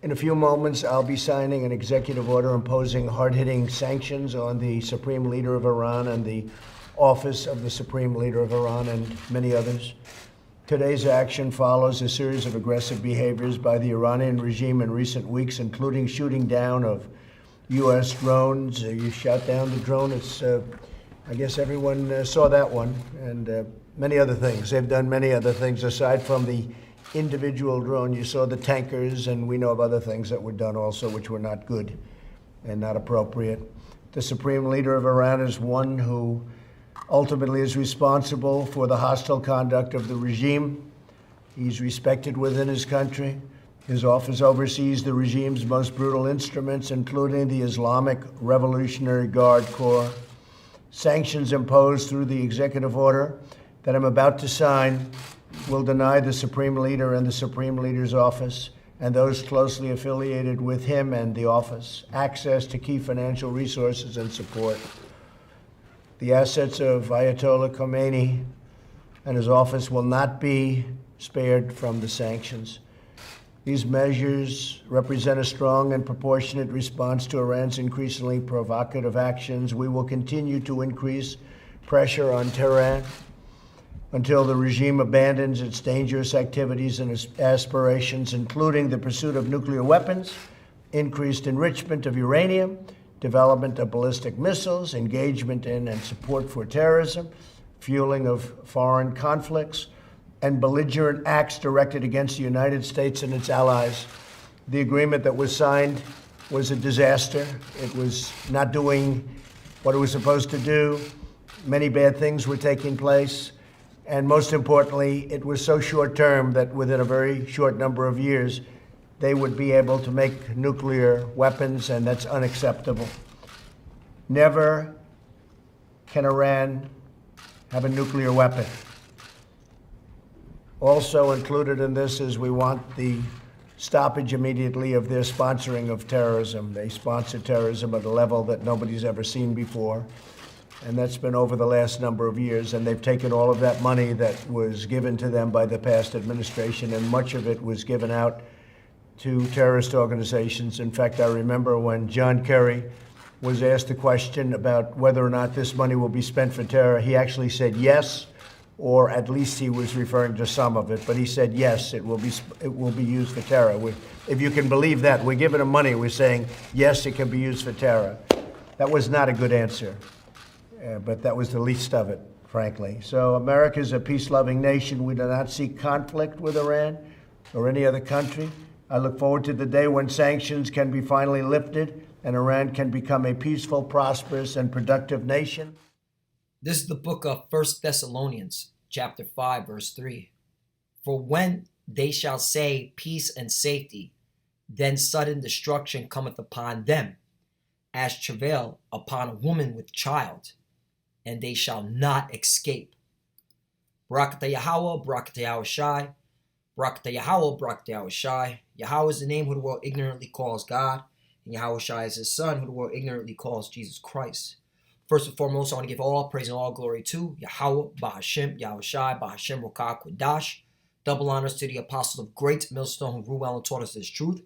In a few moments, I'll be signing an executive order imposing hard-hitting sanctions on the Supreme Leader of Iran and the Office of the Supreme Leader of Iran and many others. Today's action follows a series of aggressive behaviors by the Iranian regime in recent weeks, including shooting down of U.S. drones. You shot down the drone. I guess everyone saw that one, and many other things. They've done many other things aside from the individual drone. You saw the tankers, and we know of other things that were done also, which were not good and not appropriate. The Supreme Leader of Iran is one who ultimately is responsible for the hostile conduct of the regime. He's respected within his country. His office oversees the regime's most brutal instruments, including the Islamic Revolutionary Guard Corps. Sanctions imposed through the executive order that I'm about to sign will deny the Supreme Leader and the Supreme Leader's office and those closely affiliated with him and the office access to key financial resources and support. The assets of Ayatollah Khomeini and his office will not be spared from the sanctions. These measures represent a strong and proportionate response to Iran's increasingly provocative actions. We will continue to increase pressure on Tehran until the regime abandons its dangerous activities and its aspirations, including the pursuit of nuclear weapons, increased enrichment of uranium, development of ballistic missiles, engagement in and support for terrorism, fueling of foreign conflicts, and belligerent acts directed against the United States and its allies. The agreement that was signed was a disaster. It was not doing what it was supposed to do. Many bad things were taking place. And most importantly, it was so short-term that within a very short number of years, they would be able to make nuclear weapons, and that's unacceptable. Never can Iran have a nuclear weapon. Also included in this is we want the stoppage immediately of their sponsoring of terrorism. They sponsor terrorism at a level that nobody's ever seen before. And that's been over the last number of years, and they've taken all of that money that was given to them by the past administration, and much of it was given out to terrorist organizations. In fact, I remember when John Kerry was asked a question about whether or not this money will be spent for terror, he actually said yes, or at least he was referring to some of it, but he said yes, it will be used for terror. If you can believe that, we're giving them money, we're saying yes, it can be used for terror. That was not a good answer. But that was the least of it, frankly. So America is a peace-loving nation. We do not seek conflict with Iran or any other country. I look forward to the day when sanctions can be finally lifted and Iran can become a peaceful, prosperous, and productive nation. This is the book of 1 Thessalonians, chapter 5, verse 3. For when they shall say peace and safety, then sudden destruction cometh upon them, as travail upon a woman with child, and they shall not escape. Barakatah Yahweh, Barakatah Yahweh Shai, Barakatah Yahweh, Barakatah Yahweh Shai. Yahweh is the name who the world ignorantly calls God, and Yahweh Shai is his son, who the world ignorantly calls Jesus Christ. First and foremost, I want to give all praise and all glory to Yahweh, Bahashem, Yahweh Shai, Bahashem, Rokah, Quadash. Double honors to the apostles of great millstone who rule well and taught us this truth.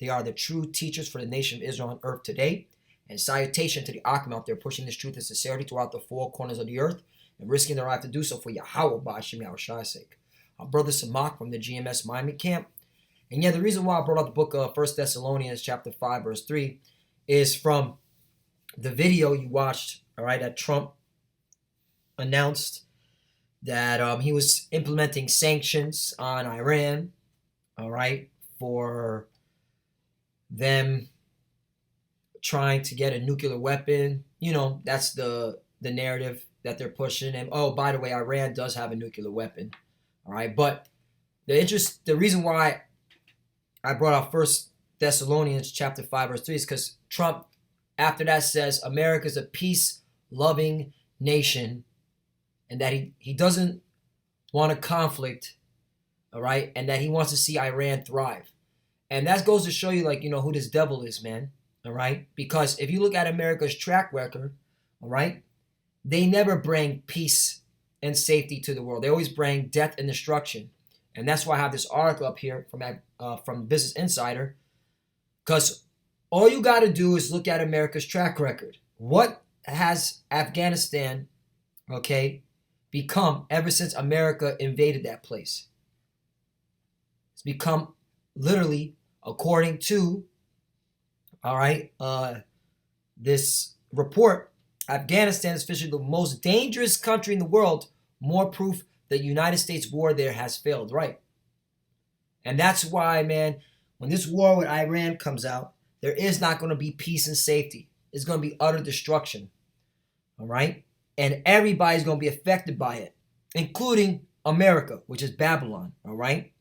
They are the true teachers for the nation of Israel on earth today. And salutation to the Akim out there pushing this truth and sincerity throughout the four corners of the earth and risking their life to do so for Yahweh, Ba'ashem Yahweh Shai's sake. Our brother Samak from the GMS Miami camp. And yeah, the reason why I brought up the book of 1 Thessalonians chapter 5, verse 3 is from the video you watched, all right, that Trump announced that he was implementing sanctions on Iran, all right, for them trying to get a nuclear weapon. You know, that's the narrative that they're pushing. And oh, by the way, Iran does have a nuclear weapon. All right. But the reason why I brought out 1 Thessalonians chapter 5, verse 3 is because Trump, after that, says America's a peace-loving nation and that he doesn't want a conflict, all right, and that he wants to see Iran thrive. And that goes to show you, like, you know, who this devil is, man. All right, because if you look at America's track record, all right, they never bring peace and safety to the world. They always bring death and destruction. And that's why I have this article up here from Business Insider Because all you got to do is look at America's track record. What has Afghanistan, okay, become ever since America invaded that place? It's become literally, according to, all right, this report, Afghanistan is officially the most dangerous country in the world. More proof the United States war there has failed, right? And that's why, man, when this war with Iran comes out, there is not going to be peace and safety. It's going to be utter destruction, all right? And everybody's going to be affected by it, including America, which is Babylon, all right?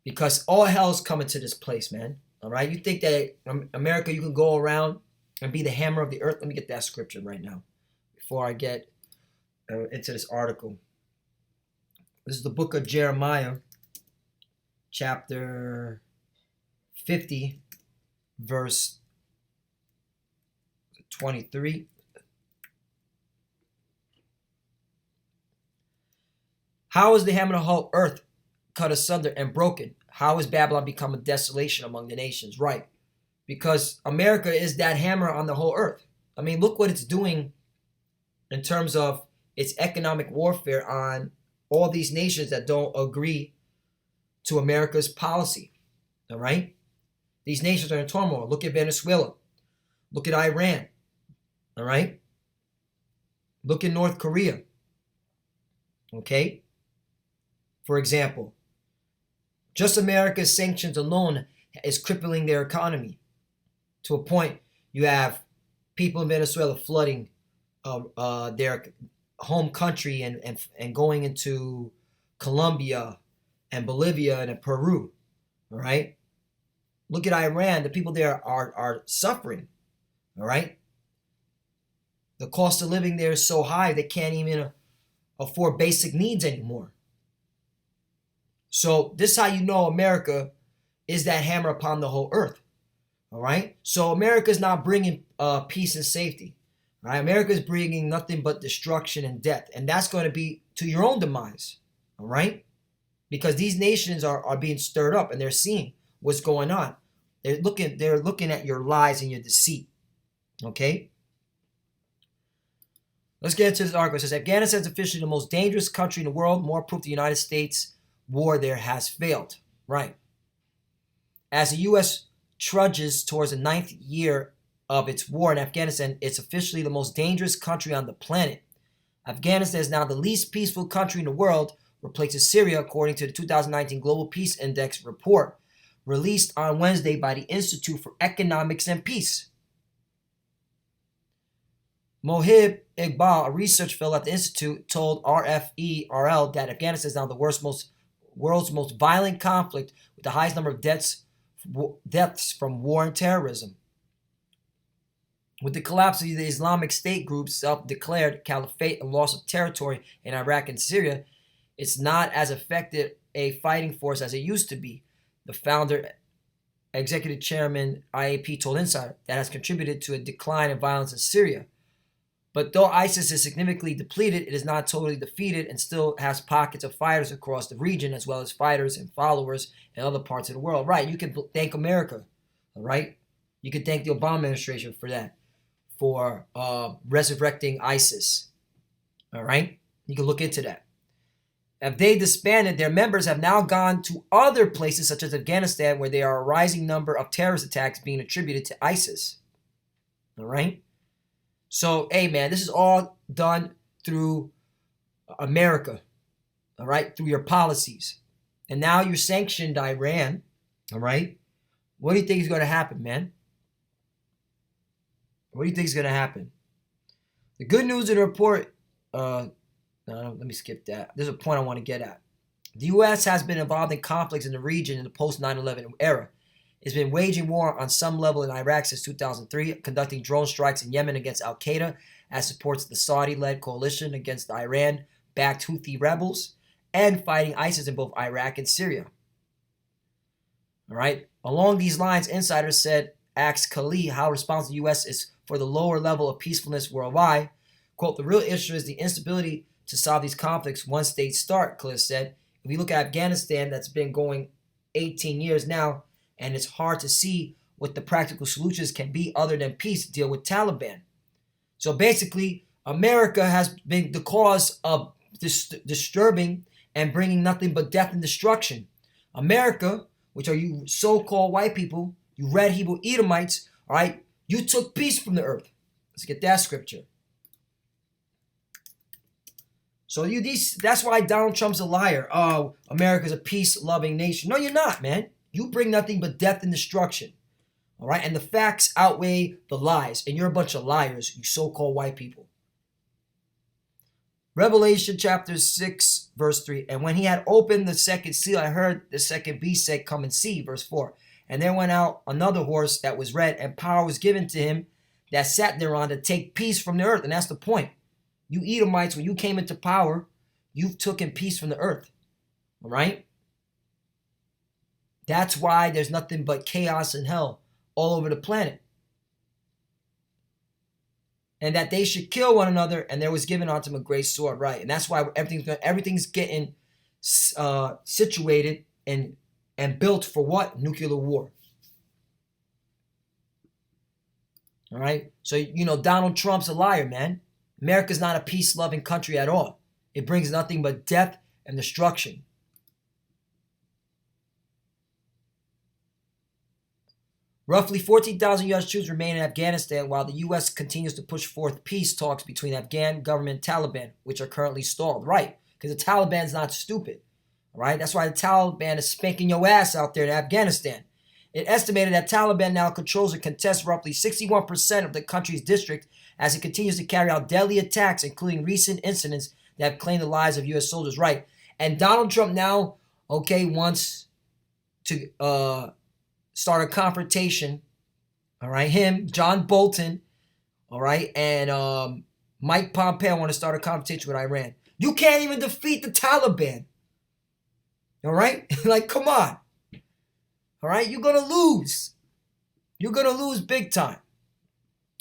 Because all hell is coming to this place, man, all right? You think that America, you can go around and be the hammer of the earth? Let me get that scripture right now before I get into this article. This is the book of Jeremiah, chapter 50, verse 23. How is the hammer of the whole earth cut asunder and broken? How has Babylon become a desolation among the nations? Right. Because America is that hammer on the whole earth. I mean, look what it's doing in terms of its economic warfare on all these nations that don't agree to America's policy. All right? These nations are in turmoil. Look at Venezuela. Look at Iran. All right? Look at North Korea. Okay? For example, just America's sanctions alone is crippling their economy to a point. You have people in Venezuela flooding their home country and going into Colombia and Bolivia and Peru. All right? Look at Iran. The people there are suffering. All right? The cost of living there is so high they can't even afford basic needs anymore. So this is how you know America is that hammer upon the whole earth. All right? So America is not bringing peace and safety. All right? America is bringing nothing but destruction and death. And that's going to be to your own demise. All right? Because these nations are being stirred up and they're seeing what's going on. They're looking at your lies and your deceit. Okay? Let's get into this article. It says Afghanistan is officially the most dangerous country in the world. More proof the United States war there has failed. Right. As the U.S. trudges towards the 9th year of its war in Afghanistan, it's officially the most dangerous country on the planet. Afghanistan is now the least peaceful country in the world, replaces Syria, according to the 2019 Global Peace Index report released on Wednesday by the Institute for Economics and Peace. Mohib Iqbal, a research fellow at the Institute, told RFE-RL that Afghanistan is now the world's most violent conflict with the highest number of deaths from war and terrorism. With the collapse of the Islamic State group's self-declared caliphate and loss of territory in Iraq and Syria, it's not as effective a fighting force as it used to be. The founder, executive chairman, IAP told Insider that has contributed to a decline in violence in Syria. But though ISIS is significantly depleted, it is not totally defeated and still has pockets of fighters across the region, as well as fighters and followers in other parts of the world. Right, you can thank America, all right? You can thank the Obama administration for that, for resurrecting ISIS, all right? You can look into that. If they disbanded, their members have now gone to other places such as Afghanistan, where there are a rising number of terrorist attacks being attributed to ISIS, all right? So, hey, man, this is all done through America, all right, through your policies. And now you're sanctioned Iran, all right? What do you think is going to happen, man? What do you think is going to happen? The good news in the report, let me skip that. There's a point I want to get at. The U.S. has been involved in conflicts in the region in the post-9/11 era. It's been waging war on some level in Iraq since 2003, conducting drone strikes in Yemen against al-Qaeda, as supports the Saudi-led coalition against the Iran-backed Houthi rebels, and fighting ISIS in both Iraq and Syria. All right. Along these lines, insiders said, asked Khalid how responsible the U.S. is for the lower level of peacefulness worldwide. Quote, the real issue is the instability to solve these conflicts once they start, Khalid said. If we look at Afghanistan, that's been going 18 years now, and it's hard to see what the practical solutions can be other than peace to deal with Taliban. So basically, America has been the cause of disturbing and bringing nothing but death and destruction. America, which are you so-called white people, you red Hebrew Edomites, all right, you took peace from the earth. Let's get that scripture. So that's why Donald Trump's a liar. Oh, America's a peace-loving nation. No, you're not, man. You bring nothing but death and destruction. All right, and the facts outweigh the lies, and you're a bunch of liars, you so-called white people. Revelation chapter 6, verse 3. And when he had opened the second seal, I heard the second beast say, come and see, verse 4. And there went out another horse that was red, and power was given to him that sat thereon to take peace from the earth. And that's the point. You Edomites, when you came into power, you've taken peace from the earth. All right? That's why there's nothing but chaos and hell all over the planet. And that they should kill one another, and there was given unto them a great sword, right? And that's why everything's getting situated and built for what? Nuclear war. All right? So, Donald Trump's a liar, man. America's not a peace-loving country at all. It brings nothing but death and destruction. Roughly 14,000 U.S. troops remain in Afghanistan while the U.S. continues to push forth peace talks between Afghan government and Taliban, which are currently stalled. Right, because the Taliban's not stupid. All right, that's why the Taliban is spanking your ass out there in Afghanistan. It estimated that Taliban now controls or contests roughly 61% of the country's district as it continues to carry out deadly attacks, including recent incidents that have claimed the lives of U.S. soldiers. Right, and Donald Trump now, wants to start a confrontation, all right? Him, John Bolton, all right, and Mike Pompeo want to start a confrontation with Iran. You can't even defeat the Taliban, all right? Like, come on, all right? You're gonna lose. You're gonna lose big time.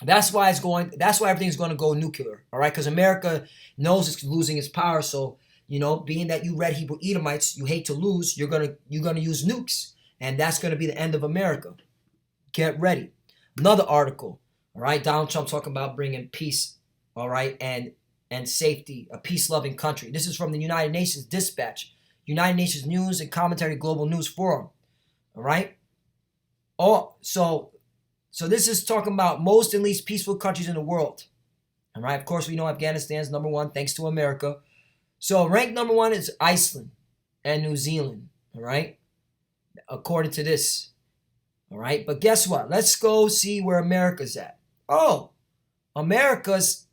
That's why everything's going to go nuclear, all right? Because America knows it's losing its power. So, being that you red Hebrew Edomites, you hate to lose, you're gonna use nukes. And that's going to be the end of America. Get ready. Another article, all right? Donald Trump talking about bringing peace, all right, and safety, a peace-loving country. This is from the United Nations Dispatch, United Nations News and Commentary Global News Forum, all right? So this is talking about most and least peaceful countries in the world, all right? Of course, we know Afghanistan's number one, thanks to America. So ranked number one is Iceland and New Zealand, all right? According to this, all right? But guess what? Let's go see where America's at. Oh, America's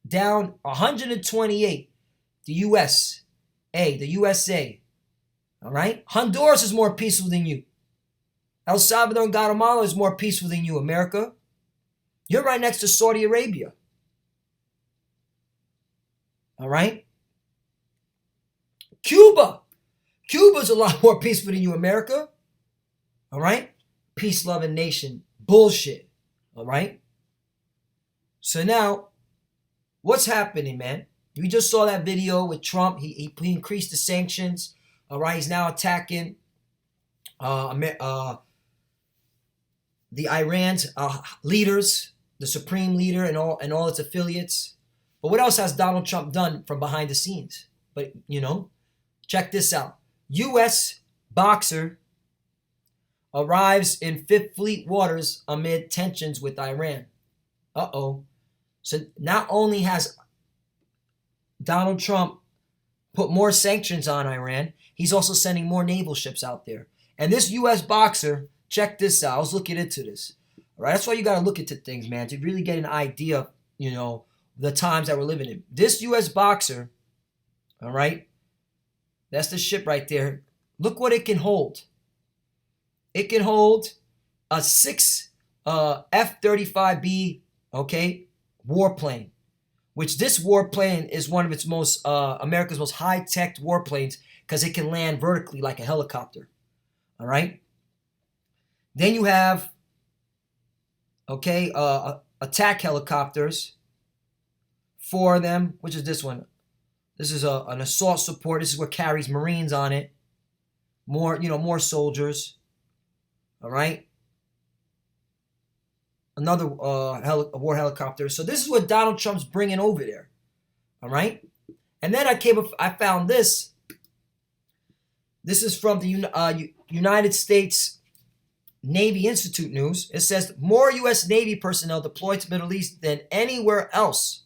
down 128. The USA, all right? Honduras is more peaceful than you. El Salvador and Guatemala is more peaceful than you, America. You're right next to Saudi Arabia, all right? Cuba's a lot more peaceful than you, America. All right? Peace-loving nation. Bullshit. All right? So now, what's happening, man? We just saw that video with Trump. He increased the sanctions. All right? He's now attacking the Iran's leaders, the supreme leader and all its affiliates. But what else has Donald Trump done from behind the scenes? But, check this out. U.S. boxer arrives in Fifth Fleet waters amid tensions with Iran. Uh-oh. So not only has Donald Trump put more sanctions on Iran, he's also sending more naval ships out there. And this U.S. boxer, check this out. I was looking into this. All right, that's why you got to look into things, man, to really get an idea, the times that we're living in. This U.S. boxer, all right, that's the ship right there. Look what it can hold. It can hold a 6 F-35B, warplane, which this warplane is one of its most, America's most high-tech warplanes because it can land vertically like a helicopter, all right? Then you have, attack helicopters, 4 of them, which is this one. This is an assault support. This is what carries Marines on it. more soldiers. All right, another war helicopter. So this is what Donald Trump's bringing over there. All right, and then I found this. This is from the United States Navy Institute news. It says more U.S. Navy personnel deployed to Middle East than anywhere else.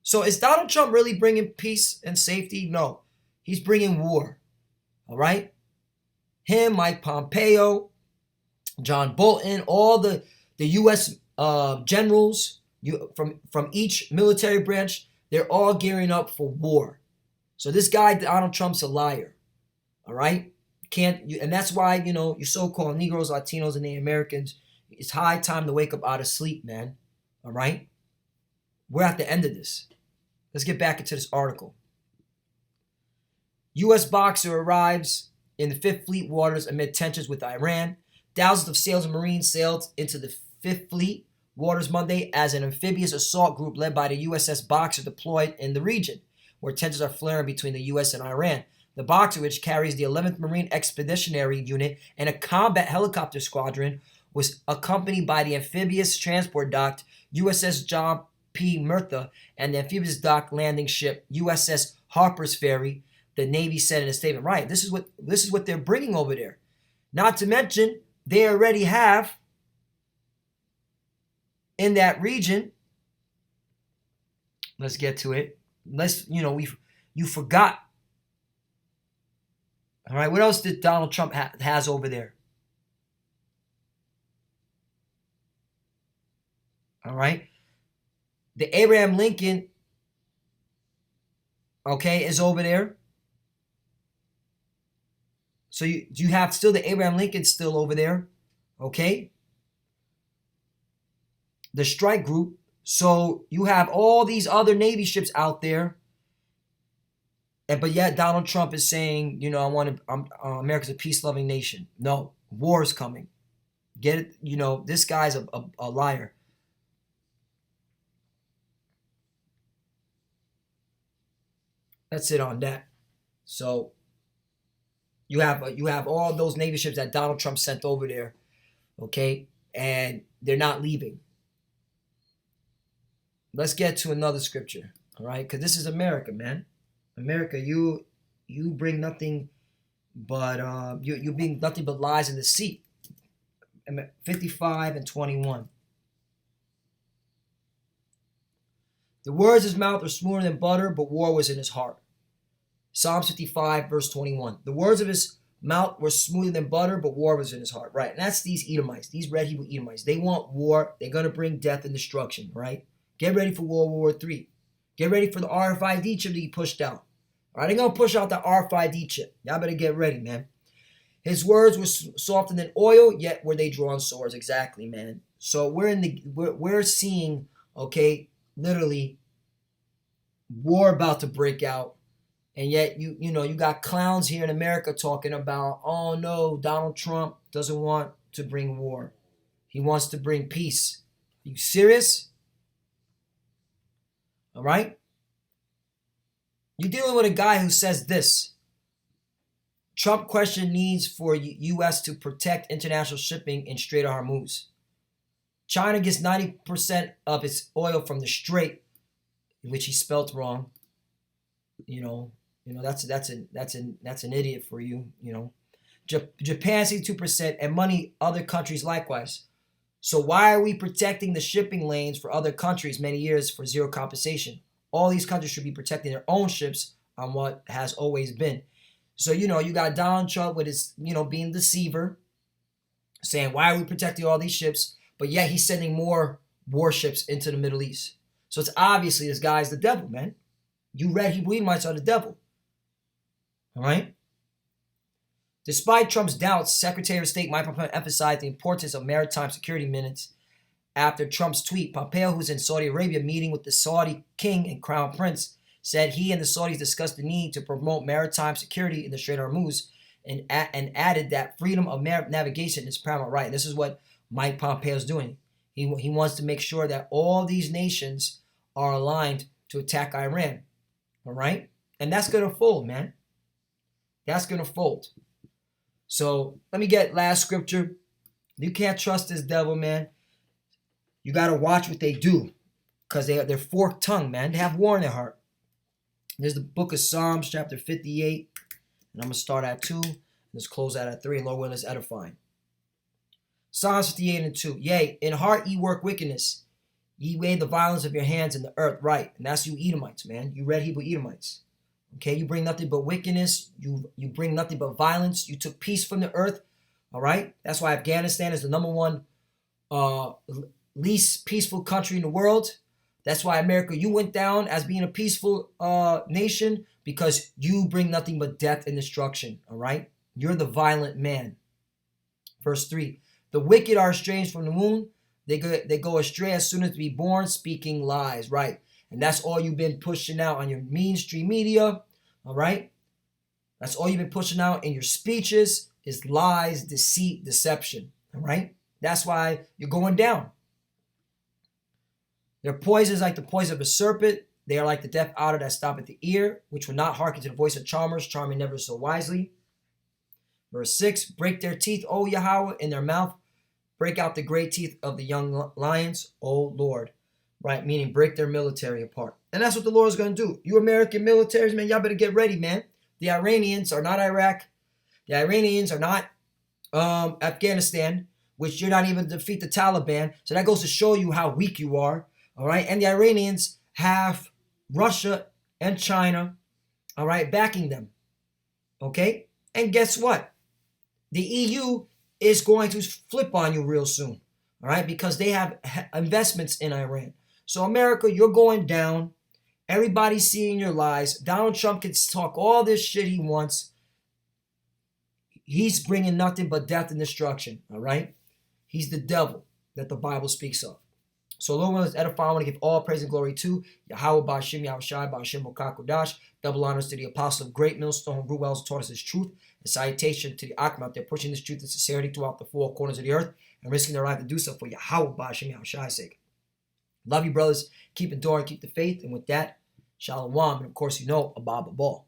So is Donald Trump really bringing peace and safety? No, he's bringing war. All right, him, Mike Pompeo, John Bolton, all the U.S. Generals from each military branch, they're all gearing up for war. So this guy Donald Trump's a liar. All right, and that's why you so-called Negroes, Latinos, and Native Americans, it's high time to wake up out of sleep, man. All right, we're at the end of this. Let's get back into this article. U.S. boxer arrives in the Fifth Fleet waters amid tensions with Iran. Thousands of sailors and Marines sailed into the Fifth Fleet waters Monday as an amphibious assault group led by the USS Boxer deployed in the region, where tensions are flaring between the U.S. and Iran. The Boxer, which carries the 11th Marine Expeditionary Unit and a combat helicopter squadron, was accompanied by the amphibious transport docked USS John P. Murtha and the amphibious dock landing ship USS Harper's Ferry. The Navy said in a statement. Right, this is what they're bringing over there. Not to mention, they already have in that region. Let's get to it. You forgot. All right, what else did Donald Trump has over there? All right, the Abraham Lincoln, okay, is over there. So you have still the Abraham Lincoln still over there, okay? The strike group. So you have all these other Navy ships out there, but yet Donald Trump is saying, America's a peace-loving nation. No, war is coming. Get it? This guy's a liar. That's it on that. So you have all those Navy ships that Donald Trump sent over there, okay, and they're not leaving. Let's get to another scripture, all right? Because this is America, man. America, you bring nothing but you bring nothing but lies and deceit. 55 and 21. The words of his mouth were smoother than butter, but war was in his heart. Psalms 55, verse 21. The words of his mouth were smoother than butter, but war was in his heart. Right, and that's these Edomites, these red Hebrew Edomites. They want war. They're going to bring death and destruction, right? Get ready for World War III. Get ready for the RFID chip to be pushed out. All right, they're going to push out the RFID chip. Y'all better get ready, man. His words were softer than oil, yet were they drawn swords. Exactly, man. So we're seeing, okay, literally war about to break out. And yet, you got clowns here in America talking about, oh no, Donald Trump doesn't want to bring war. He wants to bring peace. Are you serious? All right? You're dealing with a guy who says this. Trump questioned needs for U.S. to protect international shipping in Strait of Hormuz. China gets 90% of its oil from the Strait, which he spelt wrong. That's an idiot for you. Japan 62% and many other countries likewise. So why are we protecting the shipping lanes for other countries many years for zero compensation? All these countries should be protecting their own ships on what has always been. So you got Donald Trump with his being deceiver, saying why are we protecting all these ships, but yet he's sending more warships into the Middle East. So it's obviously this guy's the devil, man. You red Hebrew Edomites are the devil. All right? Despite Trump's doubts, Secretary of State Mike Pompeo emphasized the importance of maritime security minutes after Trump's tweet. Pompeo, who's in Saudi Arabia meeting with the Saudi king and crown prince, said he and the Saudis discussed the need to promote maritime security in the Strait of Hormuz and added that freedom of navigation is paramount right. This is what Mike Pompeo is doing. He wants to make sure that all these nations are aligned to attack Iran. All right? And that's going to fold, man. That's going to fold. So let me get last scripture. You can't trust this devil, man. You got to watch what they do because they're forked tongue, man. They have war in their heart. There's the book of Psalms, chapter 58. And I'm going to start at 2. And let's close out at 3. And Lord willing, it's edifying. Psalms 58 and 2. Yea, in heart ye work wickedness. Ye weigh the violence of your hands in the earth, right? And that's you Edomites, man. You red Hebrew Edomites. Okay, you bring nothing but wickedness. You bring nothing but violence. You took peace from the earth. All right? That's why Afghanistan is the number one least peaceful country in the world. That's why America, you went down as being a peaceful nation because you bring nothing but death and destruction. All right? You're the violent man. Verse 3. The wicked are estranged from the womb. They go astray as soon as to be born, speaking lies, right? And that's all you've been pushing out on your mainstream media, all right? That's all you've been pushing out in your speeches is lies, deceit, deception, all right? That's why you're going down. Their poison is like the poison of a serpent. They are like the deaf otter that stop at the ear, which will not hearken to the voice of charmers, charming never so wisely. Verse 6, break their teeth, O Yahweh, in their mouth. Break out the great teeth of the young lions, O Lord. Right? Meaning break their military apart. And that's what the Lord is going to do. You American militaries, man, y'all better get ready, man. The Iranians are not Iraq. The Iranians are not Afghanistan, which you're not even defeat the Taliban. So that goes to show you how weak you are. All right? And the Iranians have Russia and China, all right, backing them. Okay? And guess what? The EU is going to flip on you real soon, all right, because they have investments in Iran. So America, you're going down. Everybody's seeing your lies. Donald Trump can talk all this shit he wants. He's bringing nothing but death and destruction, all right? He's the devil that the Bible speaks of. So Lord willing, edify. I want to give all praise and glory to Yahweh Ba'Shem Yahushai Ba'Shem Okakodash. Double honors to the apostle of great millstone who Ruels taught us his truth. And salutation to the Akim out there pushing this truth and sincerity throughout the four corners of the earth and risking their life to do so for Yahweh Ba'Shem Yahushai's sake. Love you, brothers. Keep enduring, keep the faith. And with that, Shalom. And of course, you know, Abba Ball.